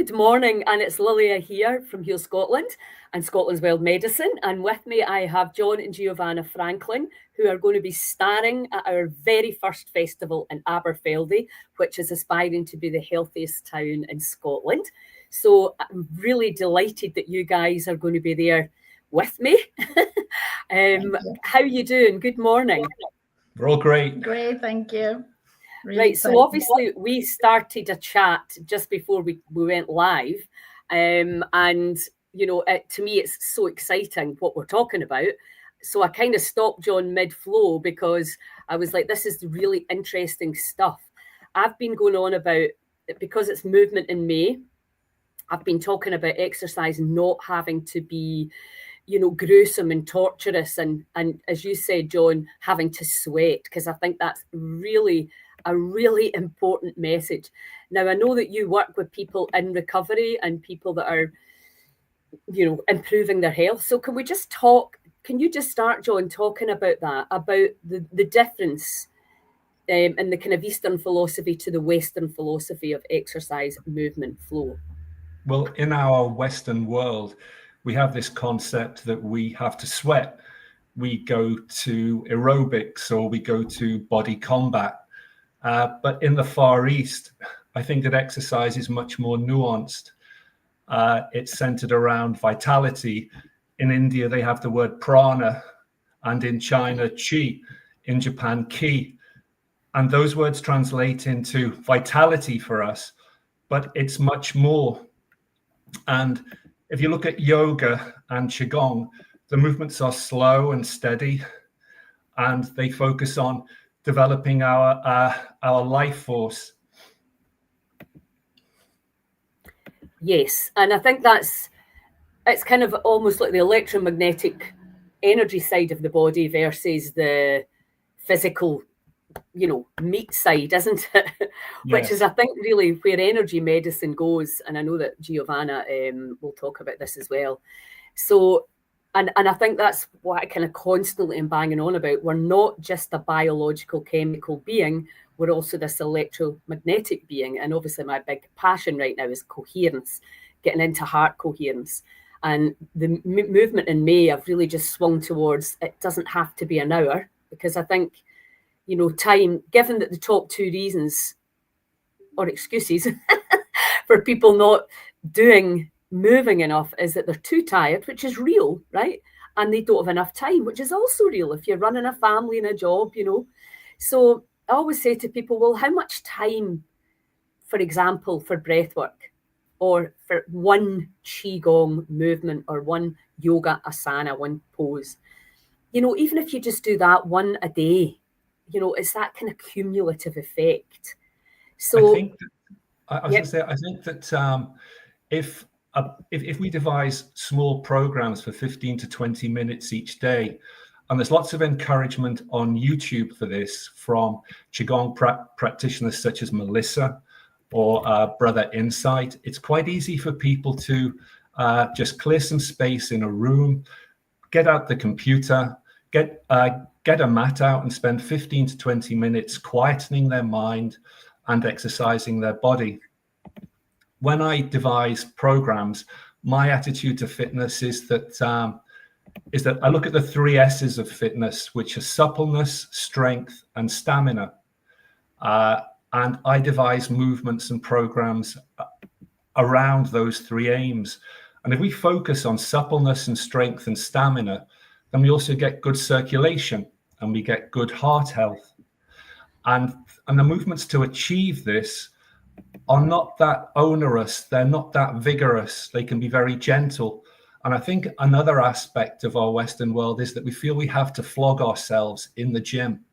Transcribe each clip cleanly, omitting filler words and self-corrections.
Good morning, and it's Lilia here from Heal Scotland and Scotland's Wild Medicine. And with me, I have John and Giovanna Franklin, who are going to be starring at our very first festival in Aberfeldy, which is aspiring to be the healthiest town in Scotland. So I'm really delighted that you guys are going to be there with me. How are you doing? Good morning. We're all great. Great, thank you. Really right, exciting. So obviously we started a chat just before we went live, and you know, to me it's so exciting what we're talking about. So I kind of stopped John mid-flow because I was like, this is really interesting stuff. I've been going on about, because it's movement in May, I've been talking about exercise not having to be, you know, gruesome and torturous, and as you said, John, having to sweat, because I think that's really a really important message. Now, I know that you work with people in recovery and people that are, you know, improving their health. So can you just start, John, talking about that, about the difference in the kind of Eastern philosophy to the Western philosophy of exercise, movement, flow? Well, in our Western world, we have this concept that we have to sweat. We go to aerobics or we go to body combat. But in the Far East, I think that exercise is much more nuanced. It's centered around vitality. In India, they have the word prana, and in China, chi, in Japan, ki. And those words translate into vitality for us, but it's much more. And if you look at yoga and qigong, the movements are slow and steady, and they focus on developing our life force. Yes, and I think it's kind of almost like the electromagnetic energy side of the body versus the physical, you know, meat side, isn't it? Yes. Which is, I think, really where energy medicine goes. And I know that Giovanna will talk about this as well. So, and I think that's what I kind of constantly am banging on about. We're not just a biological chemical being, we're also this electromagnetic being. And obviously my big passion right now is coherence, getting into heart coherence. And the movement in May, I've really just swung towards, it doesn't have to be an hour, because I think, you know, time, given that the top two reasons or excuses for people not moving enough is that they're too tired, which is real, right? And they don't have enough time, which is also real if you're running a family and a job, you know. So I always say to people, well, how much time, for example, for breath work or for one qigong movement or one yoga asana, one pose, you know, even if you just do that one a day, you know, it's that kind of cumulative effect. So I think that if we devise small programs for 15 to 20 minutes each day, and there's lots of encouragement on YouTube for this from qigong practitioners such as Melissa or Brother Insight, it's quite easy for people to just clear some space in a room, get out the computer, get a mat out and spend 15 to 20 minutes quietening their mind and exercising their body. When I devise programs, my attitude to fitness is that I look at the 3 S's of fitness, which are suppleness, strength, and stamina. And I devise movements and programs around those 3 aims. And if we focus on suppleness and strength and stamina, then we also get good circulation and we get good heart health. And the movements to achieve this are not that onerous, they're not that vigorous, they can be very gentle. And I think another aspect of our Western world is that we feel we have to flog ourselves in the gym,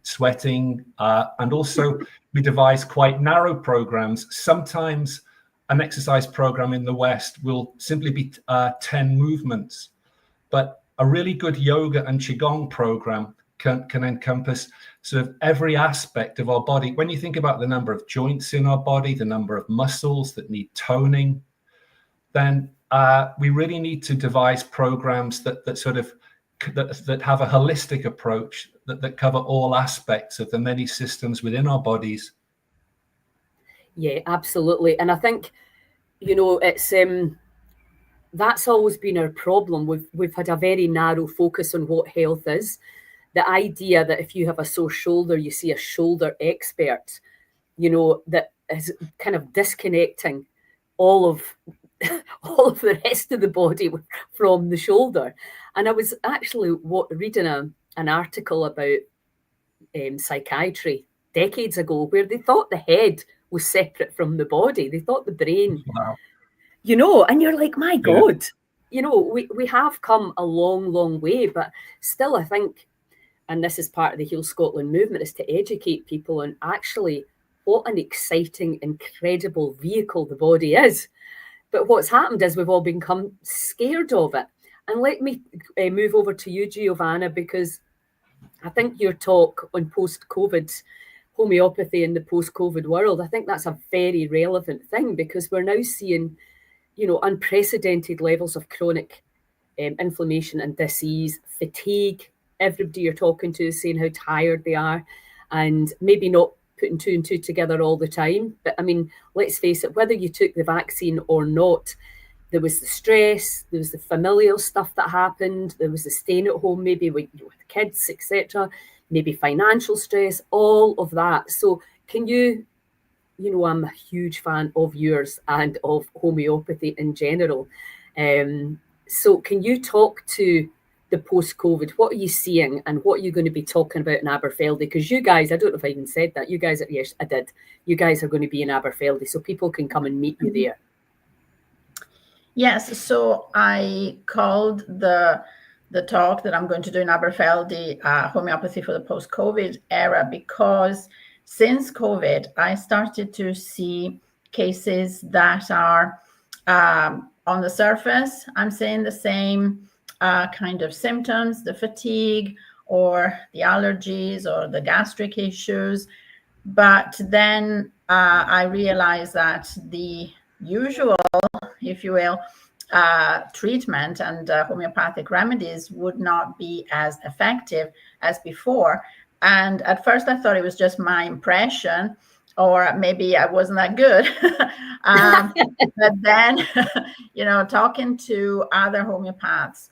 sweating, and also we devise quite narrow programs. Sometimes an exercise program in the West will simply be 10 movements, but a really good yoga and qigong program can encompass sort of every aspect of our body. When you think about the number of joints in our body, the number of muscles that need toning, then we really need to devise programs that have a holistic approach that cover all aspects of the many systems within our bodies. Yeah, absolutely. And I think it's that's always been our problem. We've had a very narrow focus on what health is. The idea that if you have a sore shoulder, you see a shoulder expert, that is kind of disconnecting all of all of the rest of the body from the shoulder. And I was actually reading an article about psychiatry decades ago, where they thought the head was separate from the body. They thought the brain, Wow. and you're like, my God, we have come a long, long way, but still, I think, and this is part of the Heal Scotland movement, is to educate people on actually what an exciting, incredible vehicle the body is. But what's happened is we've all become scared of it. And let me move over to you, Giovanna, because I think your talk on post-COVID homeopathy in the post-COVID world, I think that's a very relevant thing, because we're now seeing, unprecedented levels of chronic inflammation and disease, fatigue. Everybody you're talking to is saying how tired they are, and maybe not putting two and two together all the time. But I mean, let's face it, whether you took the vaccine or not, there was the stress, there was the familial stuff that happened, there was the staying at home, maybe with kids, etc., maybe financial stress, all of that. So can you, I'm a huge fan of yours and of homeopathy in general. So can you talk to the post-COVID? What are you seeing, and what are you going to be talking about in Aberfeldy? Because you guys, I don't know if I even said that, you guys, yes, I did. You guys are going to be in Aberfeldy, so people can come and meet you there. Yes, so I called the talk that I'm going to do in Aberfeldy, homeopathy for the post-COVID era, because since COVID, I started to see cases that are on the surface, I'm seeing the same kind of symptoms, the fatigue or the allergies or the gastric issues. But then I realized that the usual, if you will, treatment and homeopathic remedies would not be as effective as before. And at first I thought it was just my impression, or maybe I wasn't that good. But then, talking to other homeopaths,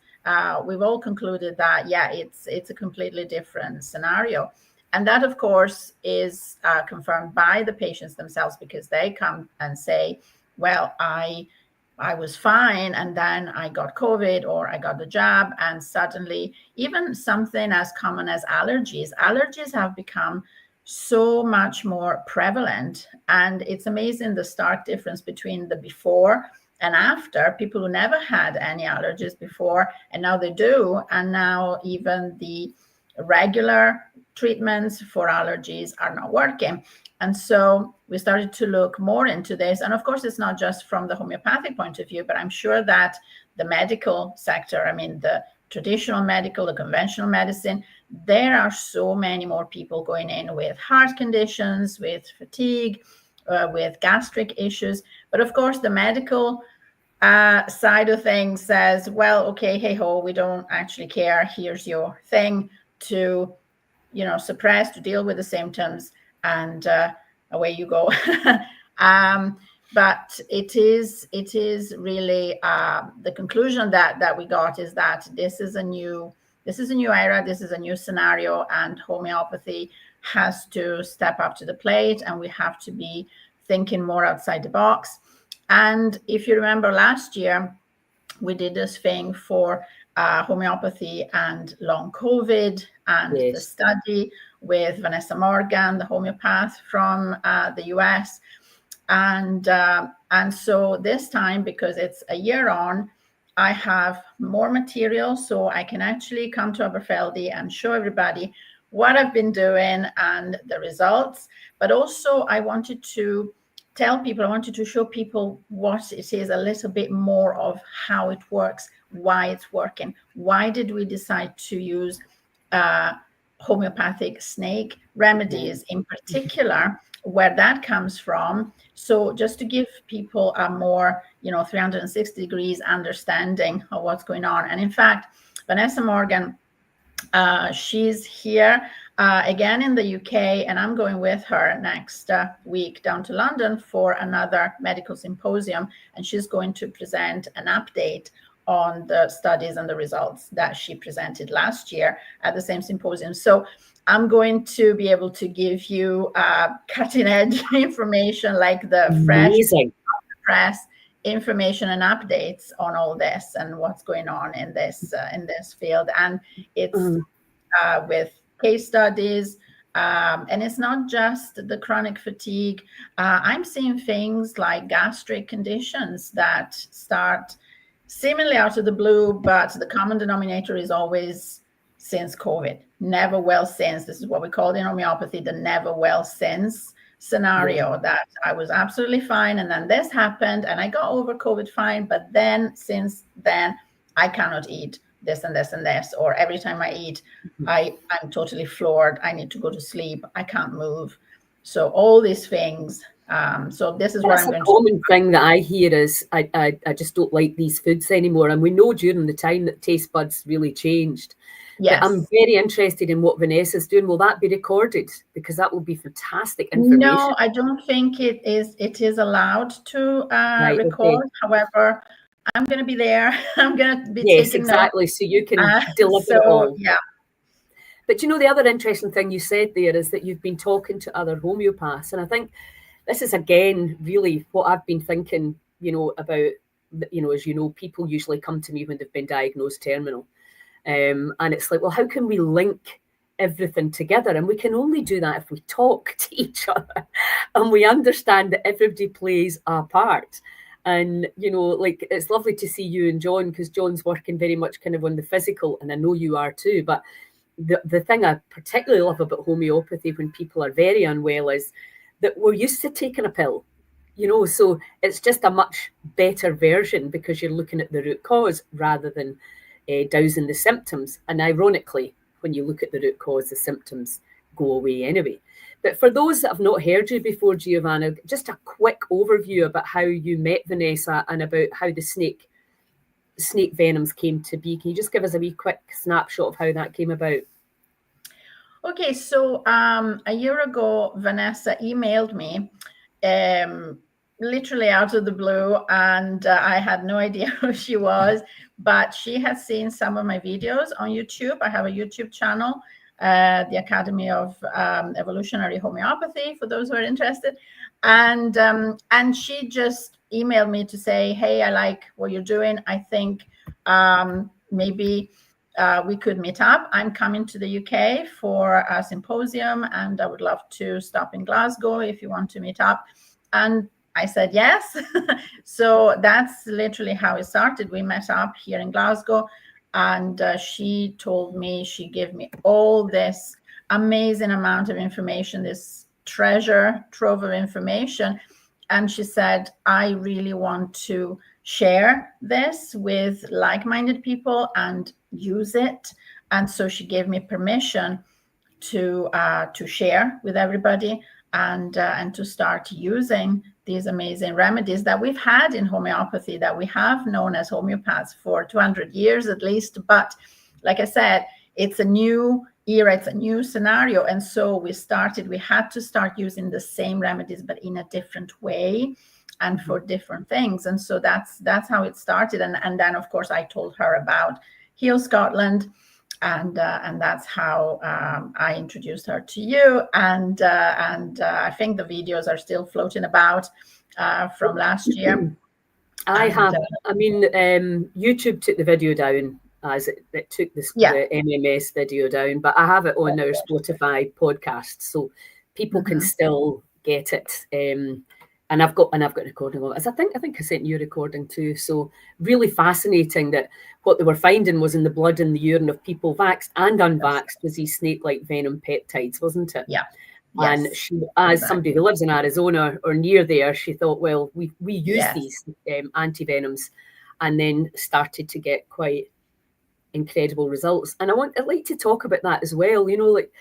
we've all concluded that, it's a completely different scenario. And that, of course, is confirmed by the patients themselves, because they come and say, well, I was fine, and then I got COVID, or I got the jab, and suddenly even something as common as allergies have become so much more prevalent. And it's amazing the stark difference between the before and after. People who never had any allergies before, and now they do. And now even the regular treatments for allergies are not working. And so we started to look more into this. And of course, it's not just from the homeopathic point of view, but I'm sure that the medical sector, I mean, the traditional medical, the conventional medicine, there are so many more people going in with heart conditions, with fatigue, with gastric issues. But of course, the medical side of things says, well, okay, hey ho, we don't actually care. Here's your thing to, suppress, to deal with the symptoms, and away you go. But it is really the conclusion that we got is that this is a new era, this is a new scenario, and homeopathy has to step up to the plate, and we have to be thinking more outside the box. And if you remember last year, we did this thing for homeopathy and long COVID, and the study with Vanessa Morgan, the homeopath from the US. And so this time, because it's a year on, I have more material, so I can actually come to Aberfeldy and show everybody what I've been doing and the results. But also I wanted to tell people, I wanted to show people what it is, a little bit more of how it works, why it's working. Why did we decide to use homeopathic snake remedies in particular, where that comes from? So just to give people a more, 360 degrees understanding of what's going on. And in fact, Vanessa Morgan, she's here again in the UK, and I'm going with her next week down to London for another medical symposium, and she's going to present an update on the studies and the results that she presented last year at the same symposium. So I'm going to be able to give you cutting edge information, like the fresh press information and updates on all this and what's going on in this field. And it's with case studies, and it's not just the chronic fatigue. I'm seeing things like gastric conditions that start seemingly out of the blue, but the common denominator is always since COVID, never well since. This is what we call in homeopathy the never well since scenario, that I was absolutely fine, and then this happened and I got over COVID fine, but then since then I cannot eat this and this and this, or every time I eat I'm totally floored, I need to go to sleep, I can't move. So all these things, so this is what I'm going to do. That's a common thing that I hear is I just don't like these foods anymore, and we know during the time that taste buds really changed. Yes. But I'm very interested in what Vanessa's doing. Will that be recorded? Because that will be fantastic information. No, I don't think it is allowed to record. Okay. However, I'm going to be there. I'm going to be taking exactly. notes. So you can deliver it all. Yeah. But you know, the other interesting thing you said there is that you've been talking to other homeopaths, and I think this is again really what I've been thinking. You know, about, you know, as you know, people usually come to me when they've been diagnosed terminal. And it's like, well, how can we link everything together? And we can only do that if we talk to each other and we understand that everybody plays a part. And, you know, like, it's lovely to see you and John, because John's working very much kind of on the physical, and I know you are too. But the thing I particularly love about homeopathy when people are very unwell is that we're used to taking a pill, you know, so it's just a much better version because you're looking at the root cause rather than dousing the symptoms. And ironically, when you look at the root cause, the symptoms go away anyway. But for those that have not heard you before, Giovanna, just a quick overview about how you met Vanessa and about how the snake venoms came to be. Can you just give us a wee quick snapshot of how that came about? Okay, so a year ago, Vanessa emailed me literally out of the blue, and I had no idea who she was, but she had seen some of my videos on YouTube. I have a YouTube channel, the Academy of Evolutionary Homeopathy, for those who are interested. And she just emailed me to say, hey, I like what you're doing. I think maybe we could meet up. I'm coming to the UK for a symposium, and I would love to stop in Glasgow if you want to meet up. And I said yes. So that's literally how it started. We met up here in Glasgow, and she told me, she gave me all this amazing amount of information, this treasure trove of information. And she said, I really want to share this with like-minded people and use it. And so she gave me permission to share with everybody and to start using these amazing remedies that we've had in homeopathy, that we have known as homeopaths for 200 years at least. But like I said, it's a new era, it's a new scenario. And so we had to start using the same remedies, but in a different way and for different things. And so that's how it started. And then, of course, I told her about Heal Scotland. And that's how I introduced her to you. And I think the videos are still floating about from last year. YouTube took the video down, as it took the MMS video down, but I have it on our Spotify podcast, so people can still get it. And I've got a recording of it. I think I sent you a recording too. So really fascinating that what they were finding was in the blood and the urine of people vaxxed and unvaxxed was these snake-like venom peptides, wasn't it? Yeah. Yes. And she, as somebody who lives in Arizona or near there, she thought, well, we use these anti-venoms, and then started to get quite incredible results. And I'd like to talk about that as well. You know, like,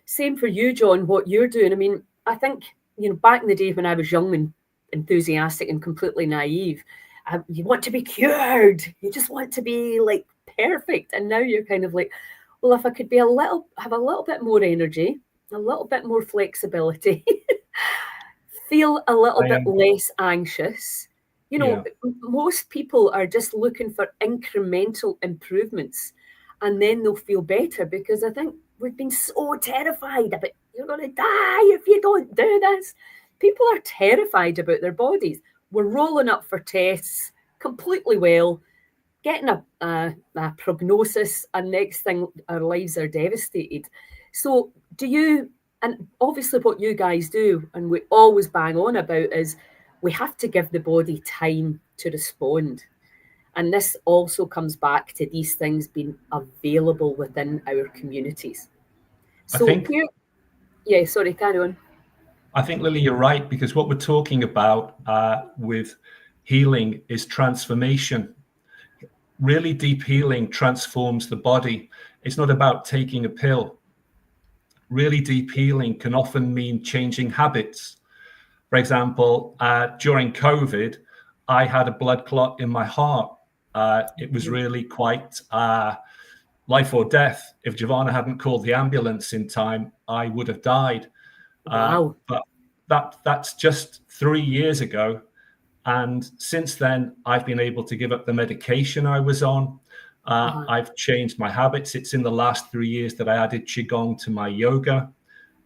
same for you, John, what you're doing. I mean, I think, you know, back in the day when I was young and enthusiastic and completely naive, you want to be cured. You just want to be like perfect. And now you're kind of like, well, if I could have a little bit more energy, a little bit more flexibility, feel a little bit less anxious. You know, most people are just looking for incremental improvements, and then they'll feel better, because I think we've been so terrified about, you're going to die if you don't do this. People are terrified about their bodies. We're rolling up for tests completely well, getting a prognosis, and next thing, our lives are devastated. So do you, and obviously what you guys do, and we always bang on about, is we have to give the body time to respond. And this also comes back to these things being available within our communities. So sorry, carry on. I think, Lily, you're right, because what we're talking about with healing is transformation. Really deep healing transforms the body. It's not about taking a pill. Really deep healing can often mean changing habits. For example, during COVID, I had a blood clot in my heart. It was really quite life or death. If Giovanna hadn't called the ambulance in time, I would have died. Wow. But that's just 3 years ago. And since then, I've been able to give up the medication I was on. I've changed my habits. It's in the last 3 years that I added qigong to my yoga.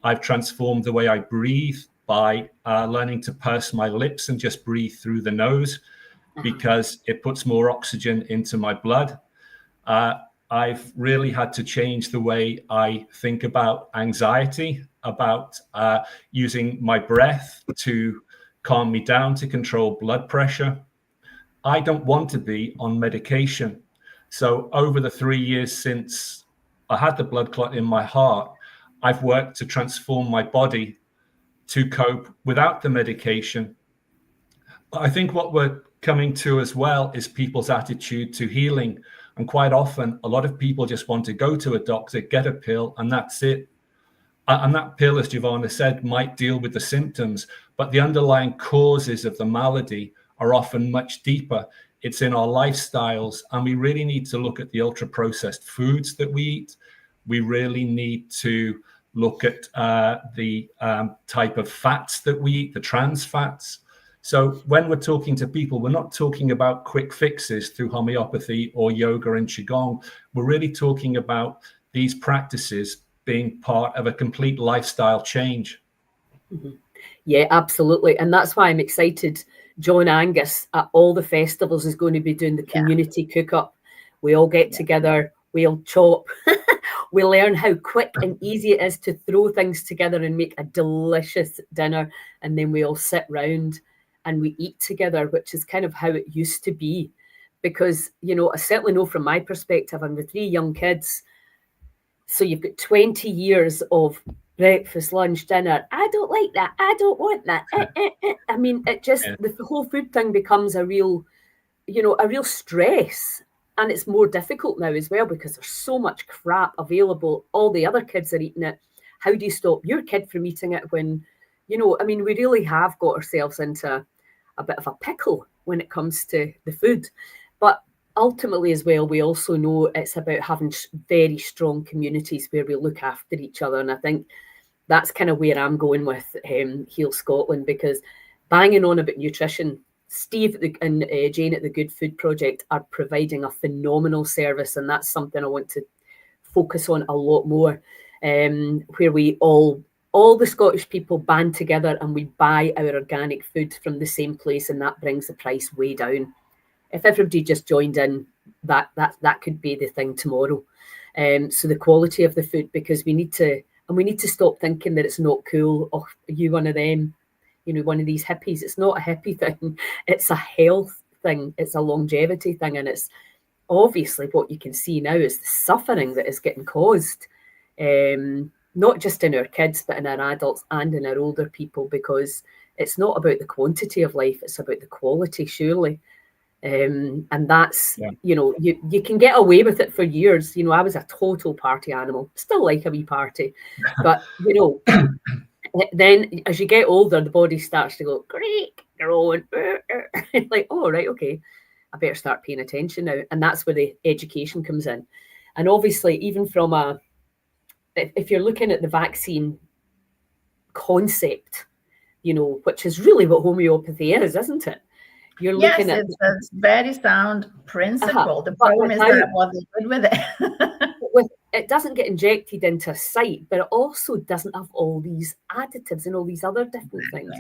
I've transformed the way I breathe by learning to purse my lips and just breathe through the nose, because it puts more oxygen into my blood. I've really had to change the way I think about anxiety, about using my breath to calm me down, to control blood pressure. I don't want to be on medication. So over the 3 years since I had the blood clot in my heart, I've worked to transform my body to cope without the medication. But I think what we're coming to as well is people's attitude to healing. And quite often, a lot of people just want to go to a doctor, get a pill, and that's it. And that pill, as Giovanna said, might deal with the symptoms, but the underlying causes of the malady are often much deeper. It's in our lifestyles, and we really need to look at the ultra-processed foods that we eat. We really need to look at the type of fats that we eat, the trans fats. So when we're talking to people, we're not talking about quick fixes through homeopathy or yoga and qigong. We're really talking about these practices being part of a complete lifestyle change. Mm-hmm. Yeah, absolutely. And that's why I'm excited. John Angus at all the festivals is going to be doing the community cook-up. We all get together, we all chop. We learn how quick and easy it is to throw things together and make a delicious dinner. And then we all sit round and we eat together, which is kind of how it used to be. Because, you know, I certainly know from my perspective, I'm with 3 young kids. So you've got 20 years of breakfast, lunch, dinner. I don't like that. I don't want that. I mean, it just, the whole food thing becomes a real, you know, a real stress. And it's more difficult now as well, because there's so much crap available. All the other kids are eating it. How do you stop your kid from eating it when, you know, I mean, we really have got ourselves into a bit of a pickle when it comes to the food. But ultimately as well, we also know it's about having very strong communities where we look after each other. And I think that's kind of where I'm going with Heal Scotland, because banging on about nutrition, Steve and Jane at the Good Food Project are providing a phenomenal service. And that's something I want to focus on a lot more, where we all the Scottish people band together and we buy our organic food from the same place, and that brings the price way down. If everybody just joined in, that could be the thing tomorrow. So the quality of the food, because we need to stop thinking that it's not cool. Oh, are you one of them? You know, one of these hippies. It's not a hippie thing. It's a health thing. It's a longevity thing. And it's obviously what you can see now is the suffering that is getting caused, not just in our kids, but in our adults and in our older people, because it's not about the quantity of life. It's about the quality, surely. And that's, you know, you can get away with it for years. You know, I was a total party animal, still like a wee party. But, you know, then as you get older, the body starts to go, great, growing. Like, oh, right, okay, I better start paying attention now. And that's where the education comes in. And obviously, even from if you're looking at the vaccine concept, which is really what homeopathy is, isn't it? You're looking at it's a very sound principle. The problem is that what they did with it. It doesn't get injected into a site, but it also doesn't have all these additives and all these other different things.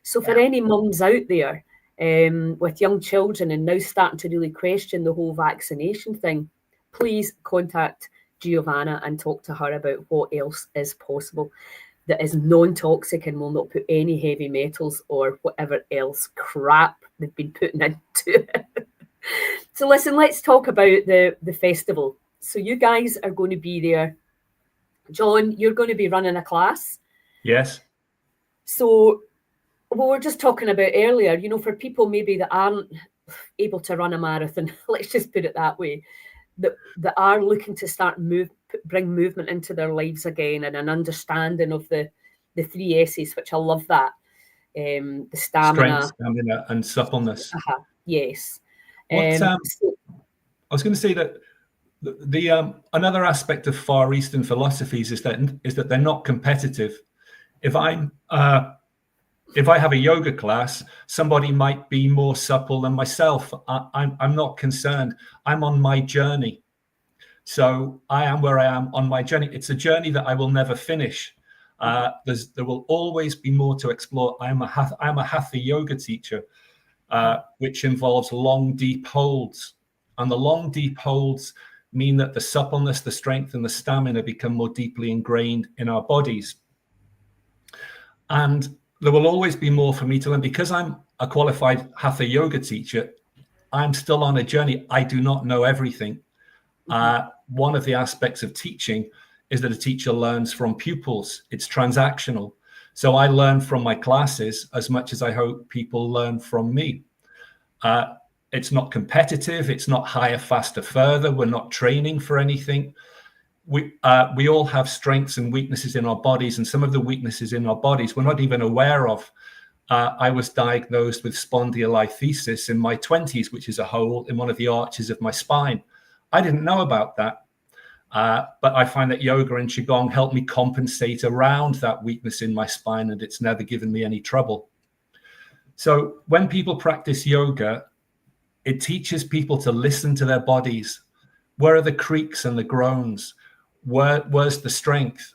So for any mums out there with young children and now starting to really question the whole vaccination thing, please contact Giovanna and talk to her about what else is possible that is non-toxic and will not put any heavy metals or whatever else crap they've been putting into it. So listen, let's talk about the festival. So you guys are going to be there. John, you're going to be running a class. Yes. So we were just talking about earlier, for people maybe that aren't able to run a marathon, let's just put it that way, that are looking to start bring movement into their lives again, and an understanding of the 3 S's, which I love that. The stamina. Strength, stamina, and suppleness. Yes. I was going to say that the another aspect of Far Eastern philosophies is that they're not competitive. If I have a yoga class, somebody might be more supple than myself. I'm not concerned. I'm on my journey. So I am where I am on my journey. It's a journey that I will never finish. There will always be more to explore. I'm a hatha yoga teacher, which involves long, deep holds. And the long, deep holds mean that the suppleness, the strength, and the stamina become more deeply ingrained in our bodies. And there will always be more for me to learn. Because I'm a qualified hatha yoga teacher, I'm still on a journey. I do not know everything. One of the aspects of teaching is that a teacher learns from pupils. It's transactional. So I learn from my classes as much as I hope people learn from me. It's not competitive. It's not higher, faster, further. We're not training for anything. We all have strengths and weaknesses in our bodies, and some of the weaknesses in our bodies we're not even aware of. I was diagnosed with spondylolisthesis in my 20s, which is a hole in one of the arches of my spine. I didn't know about that, but I find that yoga and qigong help me compensate around that weakness in my spine, and it's never given me any trouble. So when people practice yoga, it teaches people to listen to their bodies. Where are the creaks and the groans? Where's the strength?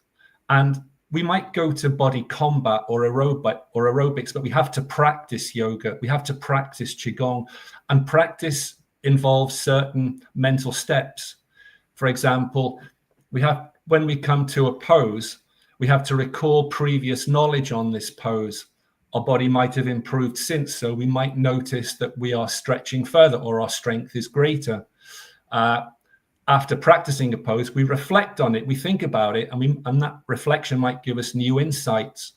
And we might go to body combat or aerobics, but we have to practice yoga. We have to practice qigong, and practice involves certain mental steps. For example, when we come to a pose, we have to recall previous knowledge on this pose. Our body might have improved since, so we might notice that we are stretching further or our strength is greater. After practicing a pose, we reflect on it, we think about it, and that reflection might give us new insights.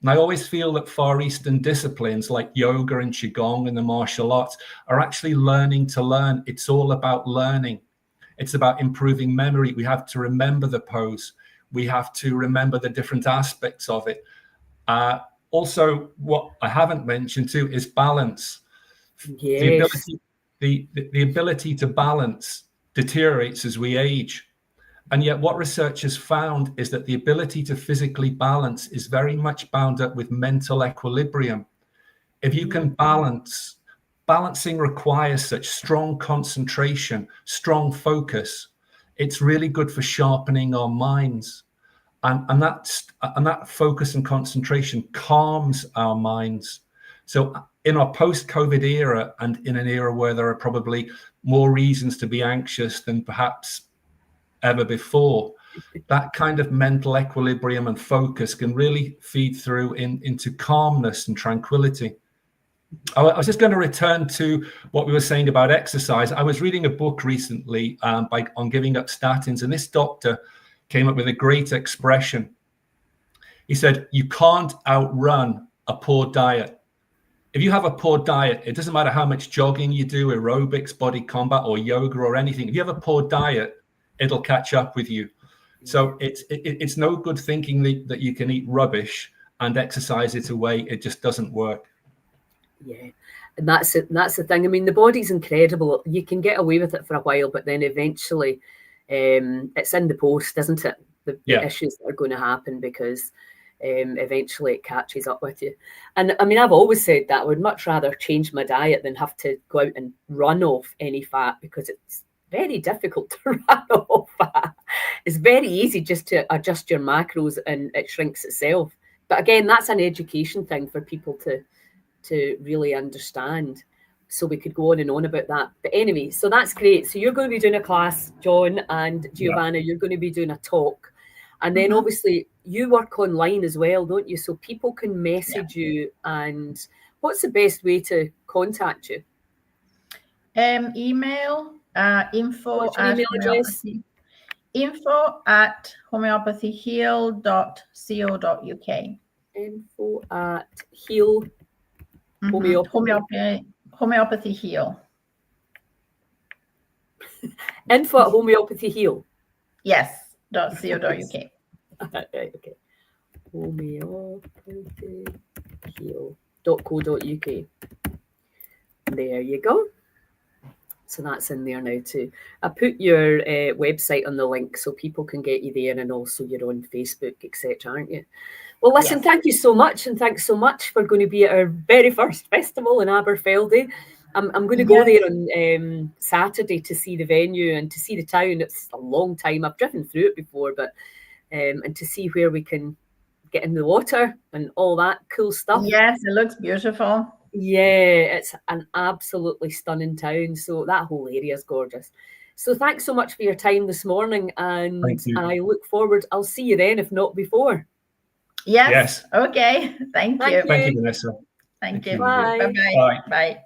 And I always feel that Far Eastern disciplines like yoga and qigong and the martial arts are actually learning to learn. It's all about learning. It's about improving memory. We have to remember the pose. We have to remember the different aspects of it. Also, what I haven't mentioned too is balance. Yes. The ability to balance deteriorates as we age. And yet what research has found is that the ability to physically balance is very much bound up with mental equilibrium. If you can balance, balancing requires such strong concentration, strong focus. It's really good for sharpening our minds. And that focus and concentration calms our minds. So in our post-COVID era, and in an era where there are probably more reasons to be anxious than perhaps ever before, that kind of mental equilibrium and focus can really feed through into calmness and tranquility. I was just going to return to what we were saying about exercise. I was reading a book recently on giving up statins, and this doctor came up with a great expression. He said, you can't outrun a poor diet. If you have a poor diet, it doesn't matter how much jogging you do, aerobics, body combat, or yoga or anything. If you have a poor diet, it'll catch up with you. So it's no good thinking that you can eat rubbish and exercise it away. It just doesn't work. Yeah, and that's it. That's the thing. I mean, the body's incredible. You can get away with it for a while, but then eventually it's in the post, isn't it? The issues that are going to happen, because eventually it catches up with you. And I mean, I've always said that I would much rather change my diet than have to go out and run off any fat, because it's very difficult to run off fat. It's very easy just to adjust your macros and it shrinks itself. But again, that's an education thing for people to really understand. So we could go on and on about that. But anyway, so that's great. So you're going to be doing a class, John, and Giovanna, you're going to be doing a talk. And then obviously you work online as well, don't you? So people can message you. And what's the best way to contact you? Email info at email address? Info at homeopathyheal.co.uk. Info at heal homeopathy heal. Info at homeopathy heal. Yes. .co.uk. Right, okay. homeopathyheal.co.uk. There you go. So that's in there now too. I put your website on the link so people can get you there, and also you're on Facebook, etc., aren't you? Well, listen, thank you so much, and thanks so much for going to be at our very first festival in Aberfeldy. I'm going to go there on Saturday to see the venue and to see the town. It's a long time. I've driven through it before, but and to see where we can get in the water and all that cool stuff. Yes, it looks beautiful. Yeah, it's an absolutely stunning town. So that whole area is gorgeous. So thanks so much for your time this morning, and I look forward. I'll see you then, if not before. Yes. Okay. Thank you. Thank you, Vanessa. Thank you. Bye. Bye-bye. Bye.